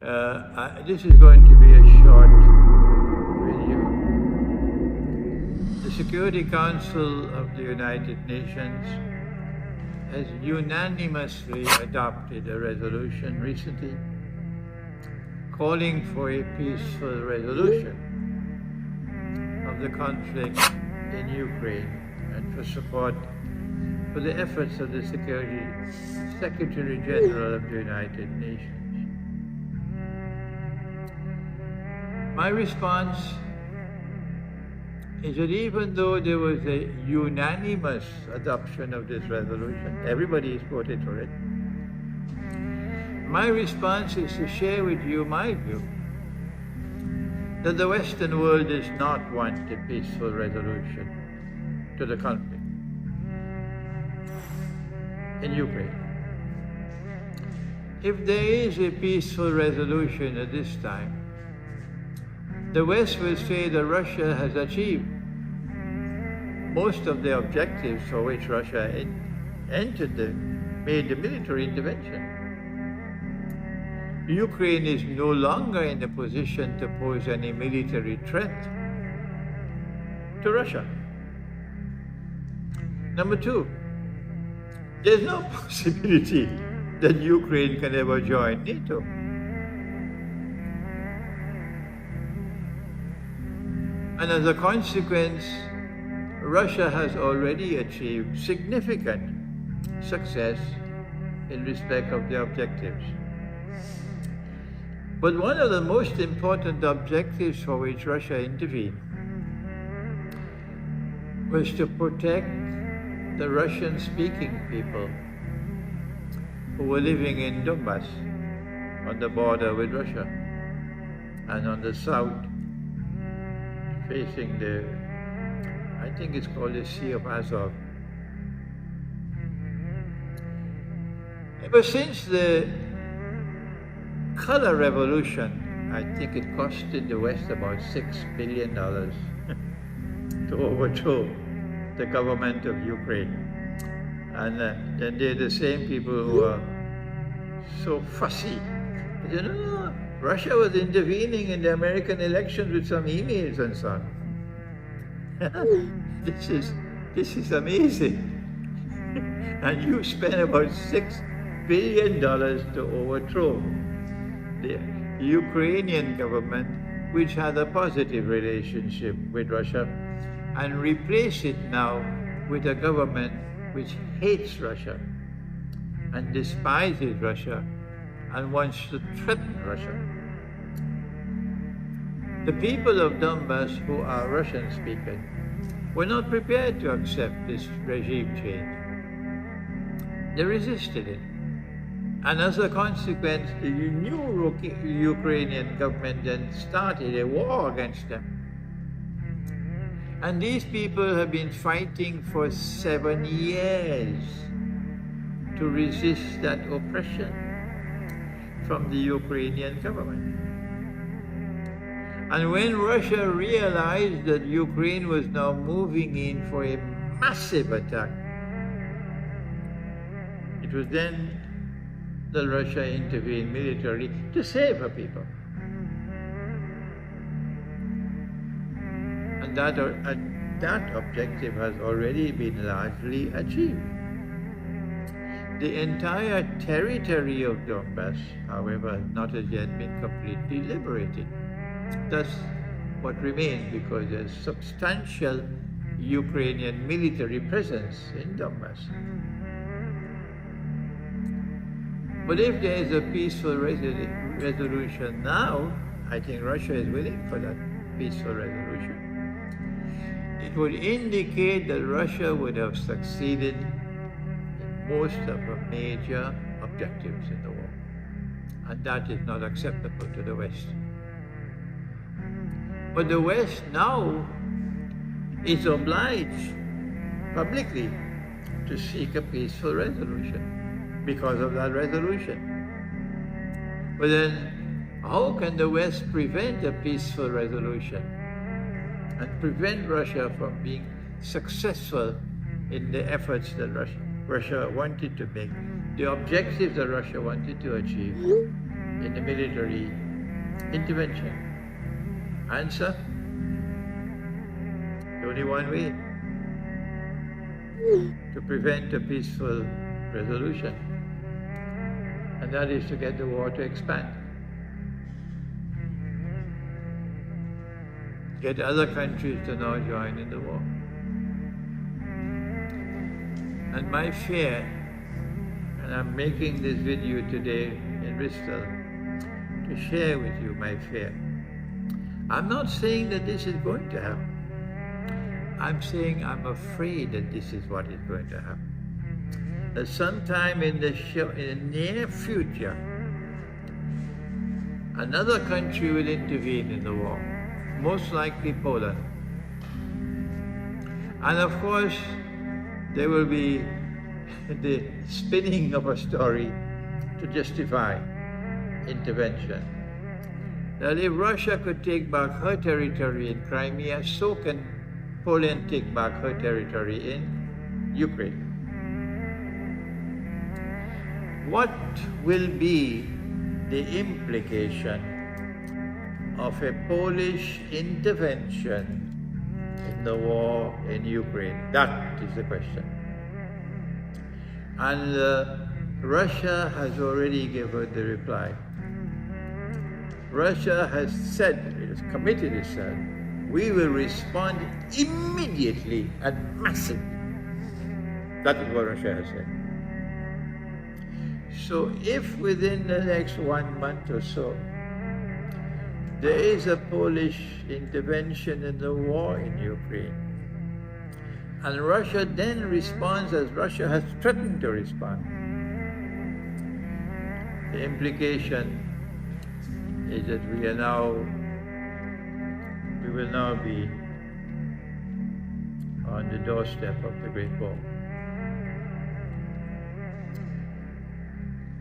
This is going to be a short video. The Security Council of the United Nations has unanimously adopted a resolution recently calling for a peaceful resolution of the conflict in Ukraine and for support for the efforts of the Secretary General of the United Nations. My response is that even though there was a unanimous adoption of this resolution, everybody has voted for it, my response is to share with you my view that the Western world does not want a peaceful resolution to the conflict in Ukraine. If there is a peaceful resolution at this time, the West will say that Russia has achieved most of the objectives for which Russia made the military intervention. Ukraine is no longer in a position to pose any military threat to Russia. Number two, there's no possibility that Ukraine can ever join NATO. And as a consequence, Russia has already achieved significant success in respect of their objectives. But one of the most important objectives for which Russia intervened was to protect the Russian-speaking people who were living in Donbass on the border with Russia and on the south facing the, I think it's called the Sea of Azov. Ever since the color revolution, I think it costed the West about $6 billion to overthrow the government of Ukraine. And then they're the same people who are so fussy. They say, no, Russia was intervening in the American elections with some emails and so on. This is amazing. And you spent about $6 billion to overthrow the Ukrainian government, which had a positive relationship with Russia, and replace it now with a government which hates Russia and despises Russia and wants to threaten Russia. The people of Donbass, who are Russian-speaking, were not prepared to accept this regime change. They resisted it. And as a consequence, the new Ukrainian government then started a war against them. And these people have been fighting for 7 years to resist that oppression from the Ukrainian government. And when Russia realized that Ukraine was now moving in for a massive attack, it was then that Russia intervened militarily to save her people. And that objective has already been largely achieved. The entire territory of Donbass, however, has not as yet been completely liberated. That's what remains, because there's substantial Ukrainian military presence in Donbass. But if there is a peaceful resolution now, I think Russia is willing for that peaceful resolution. It would indicate that Russia would have succeeded in most of her major objectives in the war. And that is not acceptable to the West. But the West now is obliged publicly to seek a peaceful resolution because of that resolution. But then, how can the West prevent a peaceful resolution and prevent Russia from being successful in the efforts that Russia wanted to make, the objectives that Russia wanted to achieve? in the military intervention? Answer? Only one way: to prevent a peaceful resolution, and that is to get the war to expand. Get other countries to now join in the war. And my fear, and I'm making this video today in Bristol to share with you my fear. I'm not saying that this is going to happen. I'm saying I'm afraid that this is what is going to happen. That sometime in the near future, another country will intervene in the war, most likely Poland. And of course, there will be the spinning of a story to justify intervention. That if Russia could take back her territory in Crimea, so can Poland take back her territory in Ukraine. What will be the implication of a Polish intervention in the war in Ukraine? That is the question. And Russia has already given the reply. Russia has said, it has committed itself, we will respond immediately and massively. That is what Russia has said. So if within the next 1 month or so, there is a Polish intervention in the war in Ukraine, and Russia then responds as Russia has threatened to respond, the implication is that we will now be on the doorstep of the Great War.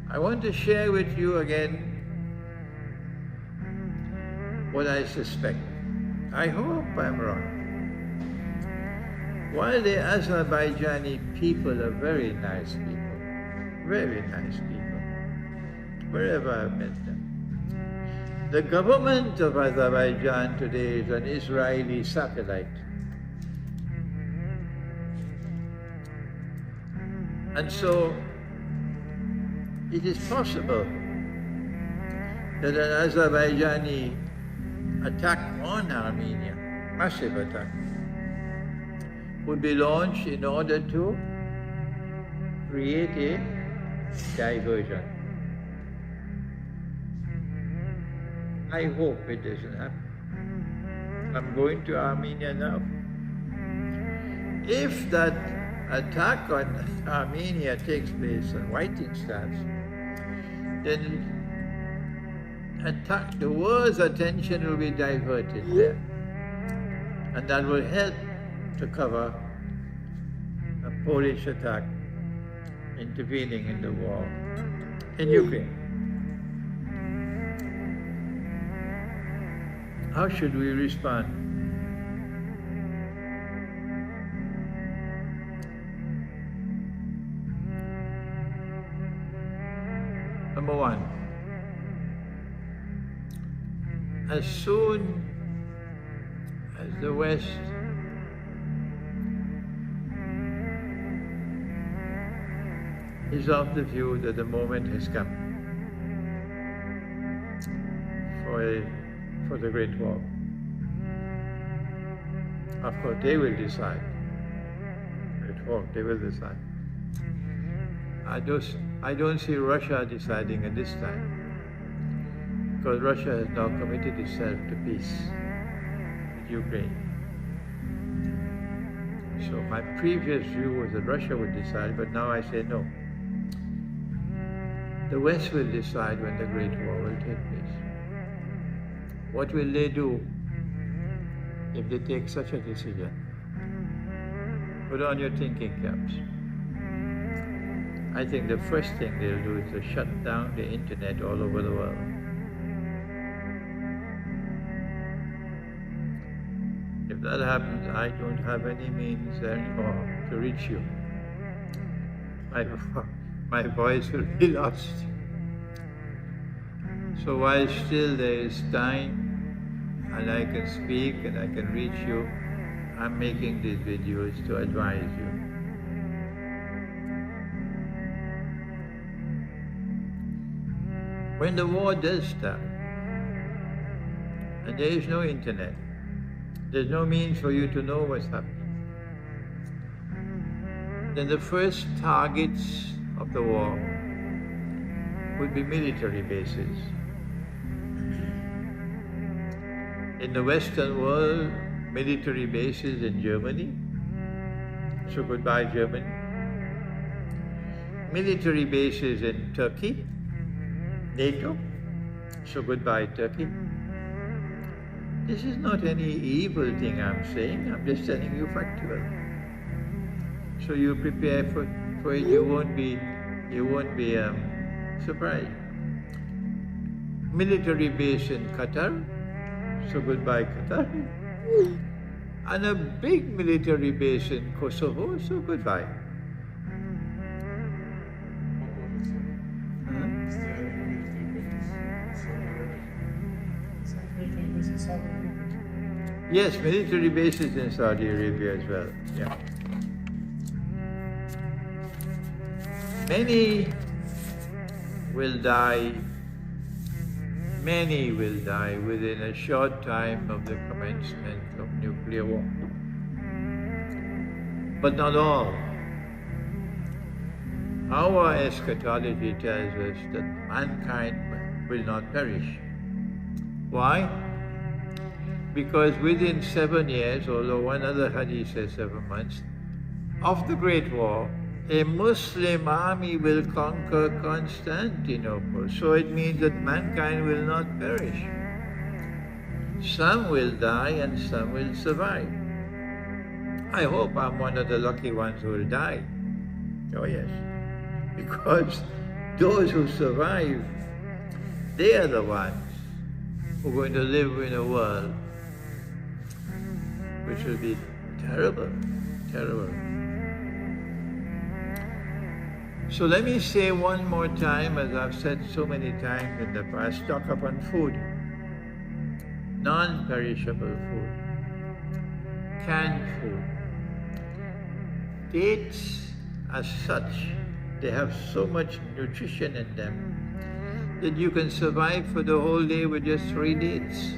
I want to share with you again what I suspect. I hope I'm wrong. While the Azerbaijani people are very nice people, wherever I've met them, the government of Azerbaijan today is an Israeli satellite. And so it is possible that an Azerbaijani attack on Armenia, massive attack, would be launched in order to create a diversion. I hope it doesn't happen. I'm going to Armenia now. If that attack on Armenia takes place and fighting starts, then the world's attention will be diverted there. And that will help to cover a Polish attack intervening in the war in Ukraine. How should we respond? Number one, as soon as the West is of the view that the moment has come for the Great War, of course they will decide. Great War, they will decide. I don't see Russia deciding at this time, because Russia has now committed itself to peace with Ukraine. So my previous view was that Russia would decide, but now I say no. The West will decide when the Great War will take place. What will they do if they take such a decision? Put on your thinking caps. I think the first thing they'll do is to shut down the internet all over the world. If that happens, I don't have any means anymore to reach you. My voice will be lost. So while still there is time and I can speak and I can reach you, I'm making these videos to advise you. When the war does start, and there is no internet, there's no means for you to know what's happening, then the first targets of the war would be military bases. In the Western world, military bases in Germany, so goodbye Germany. Military bases in Turkey, NATO, so goodbye Turkey. This is not any evil thing I'm saying, I'm just telling you factual. So you prepare for it, you won't be surprised. Military base in Qatar, so goodbye Qatar. And a big military base in Kosovo, so goodbye. Yes, military bases in Saudi Arabia as well, yeah. Many will die within a short time of the commencement of nuclear war. But not all. Our eschatology tells us that mankind will not perish. Why? Because within 7 years, although one other hadith says 7 months, of the Great War, a Muslim army will conquer Constantinople. So it means that mankind will not perish. Some will die and some will survive. I hope I'm one of the lucky ones who will die. Oh yes. Because those who survive, they are the ones who are going to live in a world which will be terrible, terrible. So let me say one more time, as I've said so many times in the past, stock up on food. Non-perishable food. Canned food. Dates as such, they have so much nutrition in them that you can survive for the whole day with just 3 dates.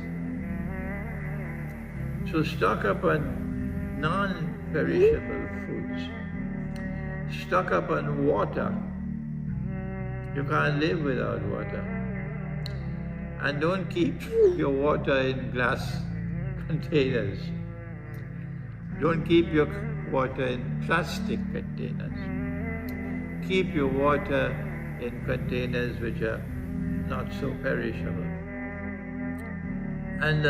So stock up on non-perishable foods. Stock up on water. You can't live without water. And don't keep your water in glass containers. Don't keep your water in plastic containers. Keep your water in containers which are not so perishable. And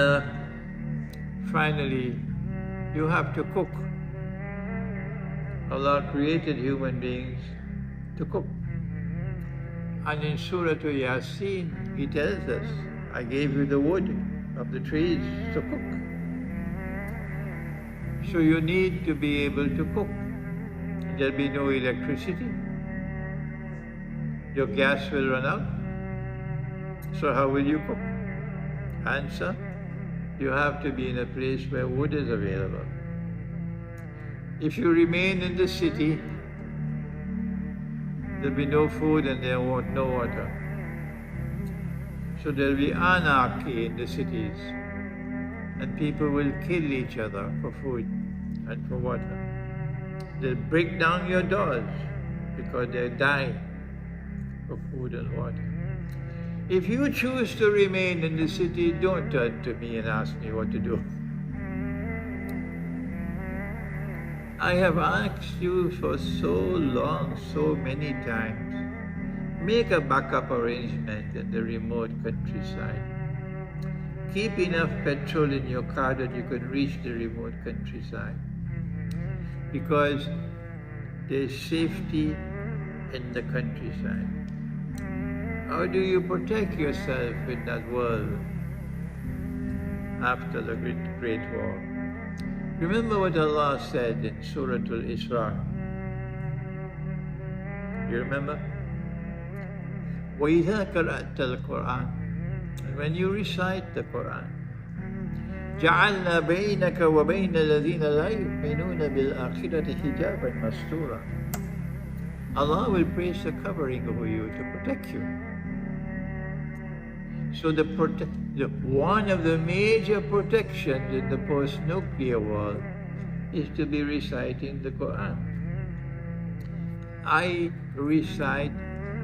finally, you have to cook. Allah created human beings to cook. And in Surah Yasin, He tells us, I gave you the wood of the trees to cook. So you need to be able to cook. There'll be no electricity. Your gas will run out. So how will you cook? Answer, you have to be in a place where wood is available. If you remain in the city, there'll be no food and there won't no water. So there'll be anarchy in the cities, and people will kill each other for food and for water. They'll break down your doors because they're dying for food and water. If you choose to remain in the city, don't turn to me and ask me what to do. I have asked you for so long, so many times, make a backup arrangement in the remote countryside. Keep enough petrol in your car that you can reach the remote countryside. Because there's safety in the countryside. How do you protect yourself in that world after the Great War? Remember what Allah said in Surah Al-Isra. You remember? وَإِذَا قَرَأْتَ الْقُرْآنَ And when you recite the Quran, جعلنا بينك وبين الذين لا يؤمنون بالآخرة حجابا مستورا. Allah will place a covering over you to protect you. So one of the major protections in the post-nuclear world is to be reciting the Quran. I recite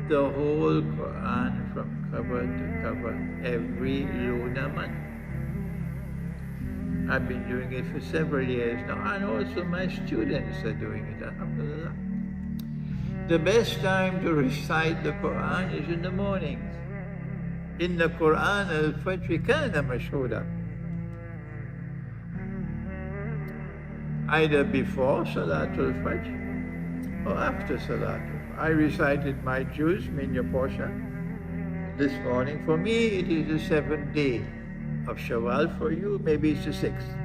the whole Quran from cover to cover every lunar month. I've been doing it for several years now, and also my students are doing it, alhamdulillah. The best time to recite the Quran is in the mornings. In the Quran, al-Fajr kana mashhuda. Either before Salatul Fajr or after Salatul Fajr. I recited my juz, Minya Posha, this morning. For me, it is the 7th day of Shawwal. For you, maybe it's the 6th.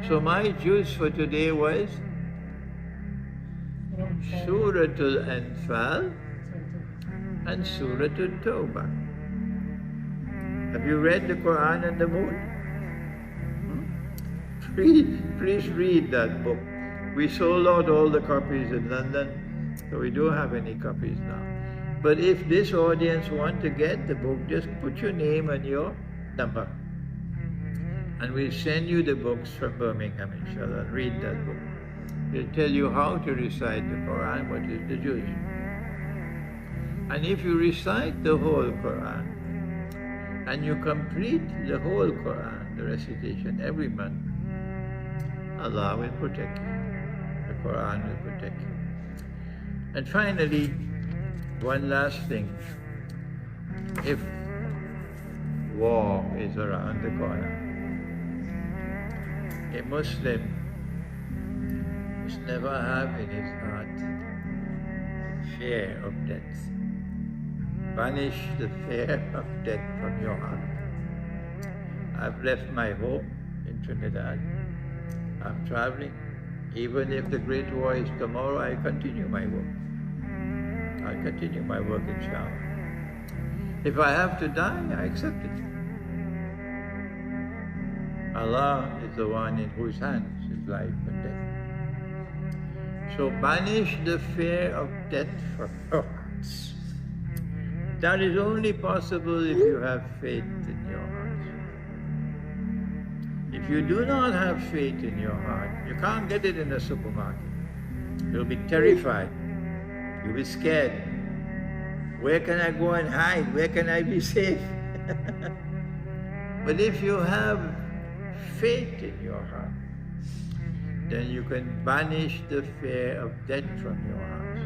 So my juz for today was Suratul Anfal and Suratul Tawbah. Have you read the Quran and the Moon? Please read that book. We sold out all the copies in London, so we don't have any copies now. But if this audience want to get the book, just put your name and your number, and we'll send you the books from Birmingham, inshallah. Read that book. It'll tell you how to recite the Quran, what is the juz. And if you recite the whole Quran, and you complete the whole Quran, the recitation every month, Allah will protect you. The Quran will protect you. And finally, one last thing. If war is around the corner, a Muslim must never have in his heart fear of death. Banish the fear of death from your heart. I've left my home in Trinidad. I'm traveling. Even if the Great War is tomorrow, I continue my work. I'll continue my work, inshallah. If I have to die, I accept it. Allah is the one in whose hands is life and death. So banish the fear of death from your hearts. That is only possible if you have faith in your heart. If you do not have faith in your heart, you can't get it in the supermarket. You'll be terrified. You'll be scared. Where can I go and hide? Where can I be safe? But if you have faith in your heart, then you can banish the fear of death from your heart.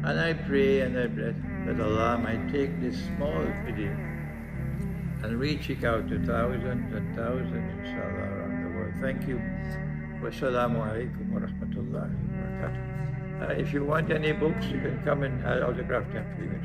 And I pray and I bless that Allah might take this small video and reach it out to thousands and thousands, inshallah, around the world. Thank you. Wassalamu alaikum wa rahmatullahi wa barakatuh. If you want any books, you can come and I'll autograph them for you.